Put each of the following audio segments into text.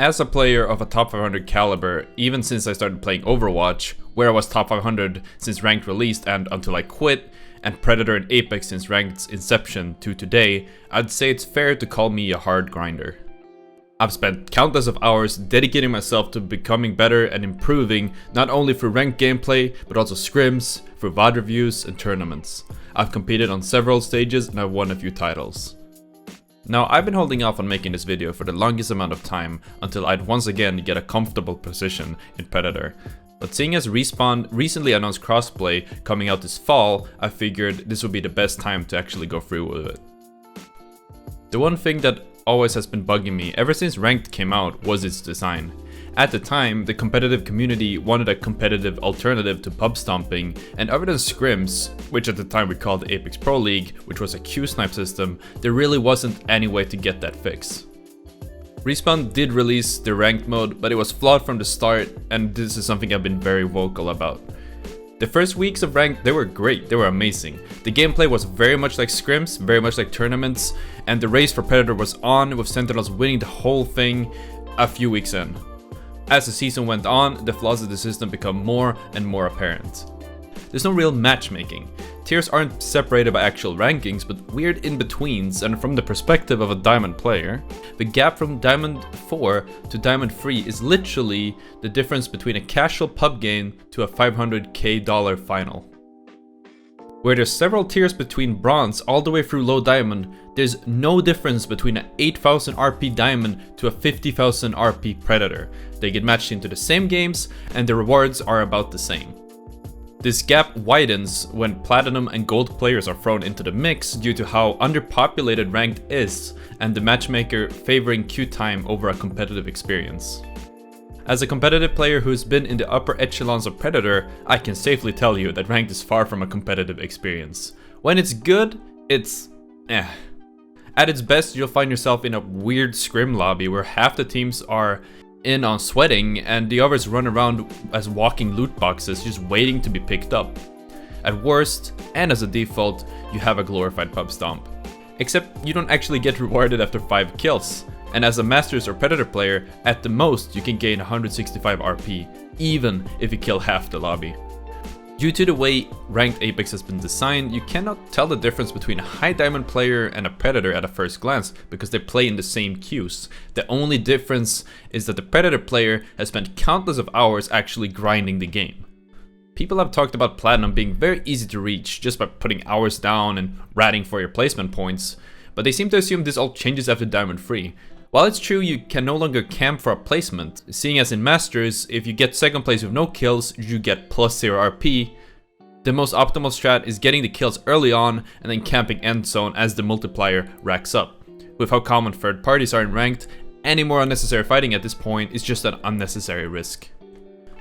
As a player of a top 500 caliber, even since I started playing Overwatch, where I was top 500 since Ranked released and until I quit, and Predator and Apex since Ranked's inception to today, I'd say it's fair to call me a hard grinder. I've spent countless of hours dedicating myself to becoming better and improving, not only through ranked gameplay, but also scrims, through VOD reviews and tournaments. I've competed on several stages and I've won a few titles. Now, I've been holding off on making this video for the longest amount of time until I'd once again get a comfortable position in Predator. But seeing as Respawn recently announced crossplay coming out this fall, I figured this would be the best time to actually go through with it. The one thing that always has been bugging me ever since Ranked came out was its design. At the time, the competitive community wanted a competitive alternative to pub stomping, and other than scrims, which at the time we called the Apex Pro League, which was a Q-snipe system, there really wasn't any way to get that fix. Respawn did release the ranked mode, but it was flawed from the start, and this is something I've been very vocal about. The first weeks of Ranked, they were great, they were amazing. The gameplay was very much like scrims, very much like tournaments, and the race for Predator was on, with Sentinels winning the whole thing a few weeks in. As the season went on, the flaws of the system become more and more apparent. There's no real matchmaking. Tiers aren't separated by actual rankings, but weird in-betweens, and from the perspective of a Diamond player, the gap from Diamond 4 to Diamond 3 is literally the difference between a casual pub game to a $500k final. Where there's several tiers between Bronze all the way through Low Diamond, there's no difference between an 8000 RP Diamond to a 50,000 RP Predator. They get matched into the same games, and the rewards are about the same. This gap widens when Platinum and Gold players are thrown into the mix due to how underpopulated Ranked is, and the matchmaker favoring queue time over a competitive experience. As a competitive player who's been in the upper echelons of Predator, I can safely tell you that Ranked is far from a competitive experience. When it's good, it's eh. At its best, you'll find yourself in a weird scrim lobby where half the teams are in on sweating and the others run around as walking loot boxes just waiting to be picked up. At worst, and as a default, you have a glorified pub stomp. Except you don't actually get rewarded after 5 kills. And as a Masters or Predator player, at the most you can gain 165 RP, even if you kill half the lobby. Due to the way Ranked Apex has been designed, you cannot tell the difference between a high diamond player and a Predator at a first glance because they play in the same queues. The only difference is that the Predator player has spent countless of hours actually grinding the game. People have talked about Platinum being very easy to reach just by putting hours down and ratting for your placement points, but they seem to assume this all changes after Diamond 3. While it's true you can no longer camp for a placement, seeing as in Masters, if you get second place with no kills, you get plus 0 RP, the most optimal strat is getting the kills early on and then camping end zone as the multiplier racks up. With how common third parties are in Ranked, any more unnecessary fighting at this point is just an unnecessary risk.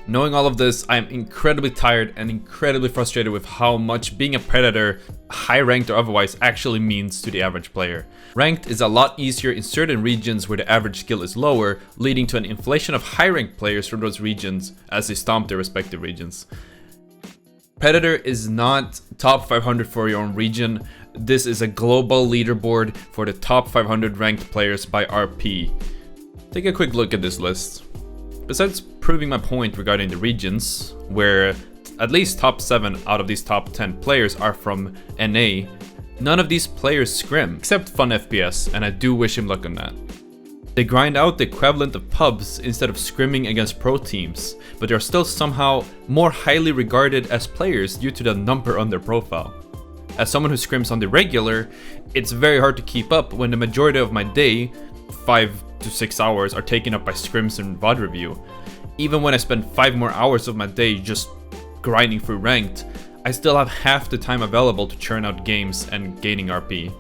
Knowing all of this, I am incredibly tired and incredibly frustrated with how much being a Predator, high ranked or otherwise, actually means to the average player. Ranked is a lot easier in certain regions where the average skill is lower, leading to an inflation of high ranked players from those regions as they stomp their respective regions. Predator is not top 500 for your own region. This is a global leaderboard for the top 500 ranked players by RP. Take a quick look at this list. Besides proving my point regarding the regions, where at least top 7 out of these top 10 players are from NA, none of these players scrim, except Fun FPS, and I do wish him luck on that. They grind out the equivalent of pubs instead of scrimming against pro teams, but they're still somehow more highly regarded as players due to the number on their profile. As someone who scrims on the regular, it's very hard to keep up when the majority of my day, 5 to 6 hours, are taken up by scrims and VOD review. Even when I spend 5 more hours of my day just grinding through Ranked, I still have half the time available to churn out games and gaining RP.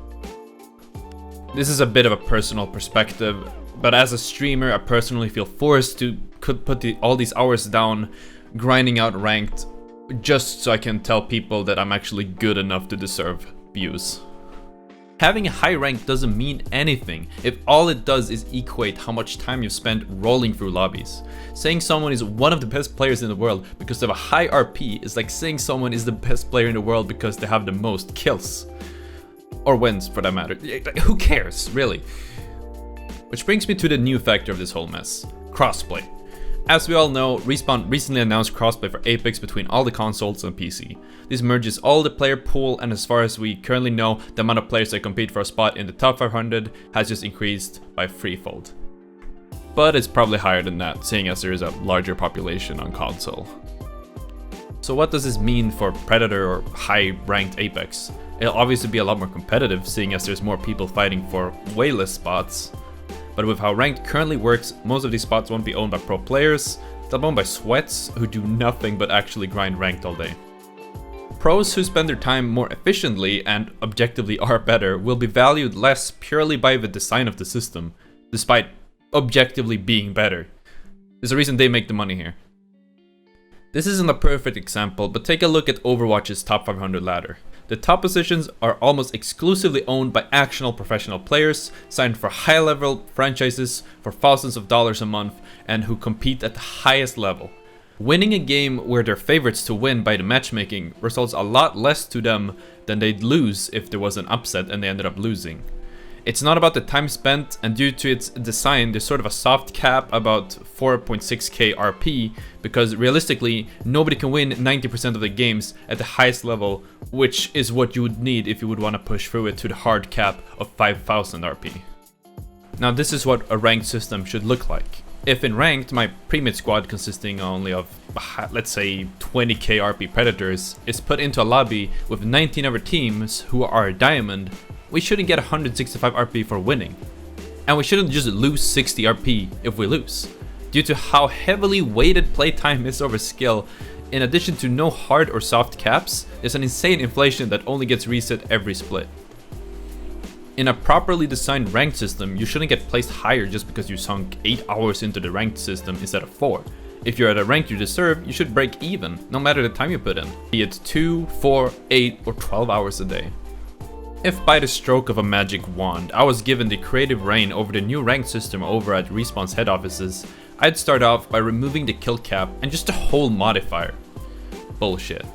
This is a bit of a personal perspective, but as a streamer I personally feel forced to put all these hours down grinding out Ranked just so I can tell people that I'm actually good enough to deserve views. Having a high rank doesn't mean anything if all it does is equate how much time you've spent rolling through lobbies. Saying someone is one of the best players in the world because they have a high RP is like saying someone is the best player in the world because they have the most kills. Or wins, for that matter. Who cares, really? Which brings me to the new factor of this whole mess, crossplay. As we all know, Respawn recently announced crossplay for Apex between all the consoles and PC. This merges all the player pool, and as far as we currently know, the amount of players that compete for a spot in the top 500 has just increased by threefold. But it's probably higher than that, seeing as there is a larger population on console. So what does this mean for Predator or high-ranked Apex? It'll obviously be a lot more competitive, seeing as there's more people fighting for way less spots. But with how ranked currently works, most of these spots won't be owned by pro players, they'll be owned by sweats who do nothing but actually grind ranked all day. Pros who spend their time more efficiently and objectively are better will be valued less purely by the design of the system, despite objectively being better. There's a reason they make the money here. This isn't a perfect example, but take a look at Overwatch's top 500 ladder. The top positions are almost exclusively owned by actual professional players, signed for high-level franchises for thousands of dollars a month, and who compete at the highest level. Winning a game where they're favorites to win by the matchmaking results a lot less to them than they'd lose if there was an upset and they ended up losing. It's not about the time spent, and due to its design, there's sort of a soft cap about 4.6k RP, because realistically, nobody can win 90% of the games at the highest level, which is what you would need if you would want to push through it to the hard cap of 5000 RP. Now this is what a ranked system should look like. If in ranked, my pre-mid squad consisting only of, let's say, 20k RP Predators is put into a lobby with 19 other teams who are diamond, we shouldn't get 165 RP for winning. And we shouldn't just lose 60 RP if we lose. Due to how heavily weighted playtime is over skill, in addition to no hard or soft caps, there's an insane inflation that only gets reset every split. In a properly designed ranked system, you shouldn't get placed higher just because you sunk 8 hours into the ranked system instead of 4. If you're at a rank you deserve, you should break even, no matter the time you put in, be it 2, 4, 8, or 12 hours a day. If by the stroke of a magic wand I was given the creative reign over the new ranked system over at Respawn's head offices, I'd start off by removing the kill cap and just a whole modifier. Bullshit.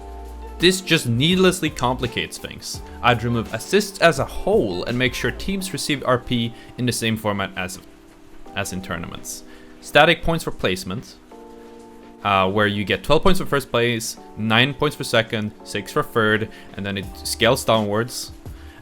This just needlessly complicates things. I'd remove assists as a whole and make sure teams receive RP in the same format as in tournaments. Static points for placement, where you get 12 points for first place, 9 points for second, 6 for third, and then it scales downwards.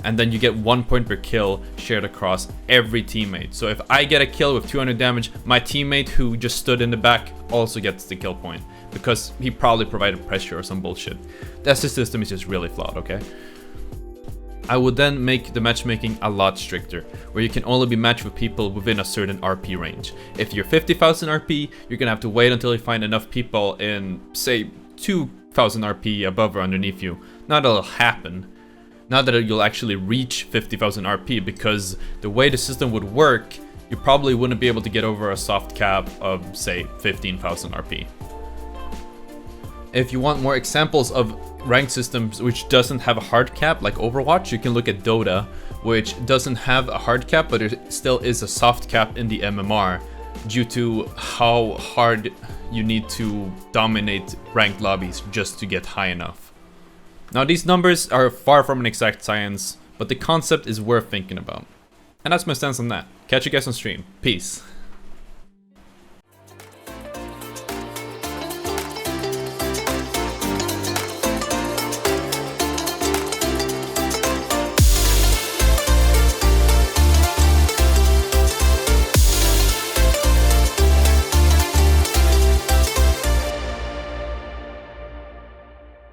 And then you get 1 point per kill shared across every teammate. So if I get a kill with 200 damage, my teammate who just stood in the back also gets the kill point, because he probably provided pressure or some bullshit. The assist system is just really flawed, okay? I would then make the matchmaking a lot stricter, where you can only be matched with people within a certain RP range. If you're 50,000 RP, you're gonna have to wait until you find enough people in, say, 2,000 RP above or underneath you. Not that it'll happen. Not that you'll actually reach 50,000 RP, because the way the system would work, you probably wouldn't be able to get over a soft cap of, say, 15,000 RP. If you want more examples of ranked systems which doesn't have a hard cap like Overwatch, you can look at Dota, which doesn't have a hard cap, but there still is a soft cap in the MMR due to how hard you need to dominate ranked lobbies just to get high enough. Now these numbers are far from an exact science, but the concept is worth thinking about. And that's my stance on that. Catch you guys on stream. Peace.